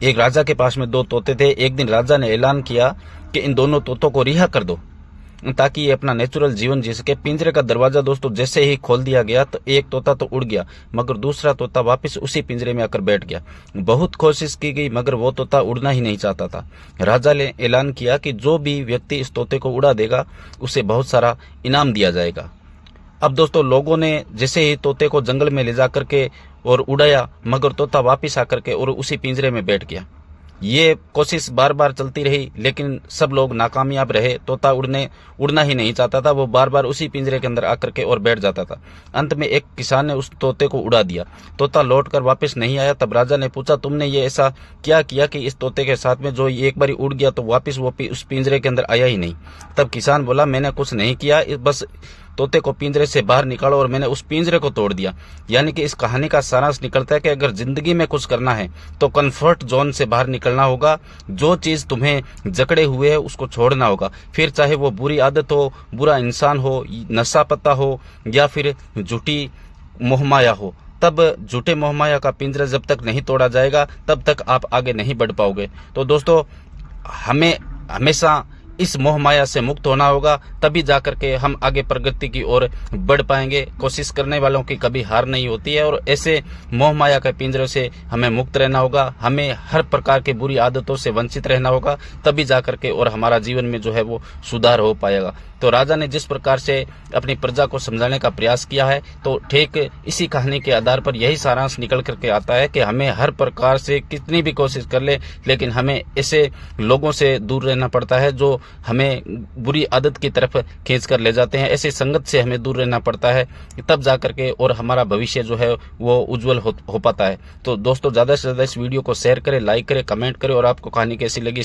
एक राजा के पास में दो तोते थे। एक दिन राजा ने ऐलान किया कि इन दोनों तोतों को रिहा कर दो ताकि ये अपना नेचुरल जीवन जी सके। पिंजरे का दरवाजा दोस्तों जैसे ही खोल दिया गया तो एक तोता तो उड़ गया, मगर दूसरा तोता वापस उसी पिंजरे में आकर बैठ गया। बहुत कोशिश की गई मगर वो तोता उड़ना ही नहीं चाहता था। राजा ने ऐलान किया कि जो भी व्यक्ति इस तोते को उड़ा देगा उसे बहुत सारा इनाम दिया जाएगा। अब दोस्तों लोगों ने जैसे ही तोते को जंगल में ले जाकर के और उड़ाया, मगर तोता वापस आकर के और उसी पिंजरे में बैठ गया। ये कोशिश बार बार चलती रही लेकिन सब लोग नाकामयाब रहे। तोता उड़ना ही नहीं चाहता था, वो बार बार उसी पिंजरे के अंदर आकर के और बैठ जाता था। अंत में एक किसान ने उस तोते को उड़ा दिया। तोता लौटकर वापस नहीं आया। तब राजा ने पूछा, तुमने ये ऐसा क्या किया कि इस तोते के साथ में जो एक बारी उड़ गया तो वापस वो उस पिंजरे के अंदर आया ही नहीं। तब किसान बोला, मैंने कुछ नहीं किया, बस तोते को पिंजरे से बाहर निकालो और मैंने उस पिंजरे को तोड़ दिया। यानी कि इस कहानी का सारांश निकलता है कि अगर जिंदगी में कुछ करना है तो कंफर्ट जोन से बाहर निकलना होगा। जो चीज तुम्हें जकड़े हुए है उसको छोड़ना होगा, फिर चाहे वो बुरी आदत हो, बुरा इंसान हो, नशा पत्ता हो या फिर झूठी मोहमाया हो। तब झूठे मोहमाया का पिंजरा जब तक नहीं तोड़ा जाएगा तब तक आप आगे नहीं बढ़ पाओगे। तो दोस्तों हमें हमेशा इस मोह माया से मुक्त होना होगा, तभी जाकर के हम आगे प्रगति की ओर बढ़ पाएंगे। कोशिश करने वालों की कभी हार नहीं होती है और ऐसे मोह माया के पिंजरे से हमें मुक्त रहना होगा। हमें हर प्रकार की बुरी आदतों से वंचित रहना होगा, तभी जाकर के और हमारा जीवन में जो है वो सुधार हो पाएगा। तो राजा ने जिस प्रकार से अपनी प्रजा को समझाने का प्रयास किया है, तो ठीक इसी कहानी के आधार पर यही सारांश निकल करके आता है कि हमें हर प्रकार से कितनी भी कोशिश कर ले, लेकिन हमें ऐसे लोगों से दूर रहना पड़ता है जो हमें बुरी आदत की तरफ खींच कर ले जाते हैं। ऐसी संगत से हमें दूर रहना पड़ता है, तब जाकर के और हमारा भविष्य जो है वो उज्जवल हो पाता है। तो दोस्तों ज्यादा से ज्यादा इस वीडियो को शेयर करें, लाइक करें, कमेंट करें और आपको कहानी कैसी लगी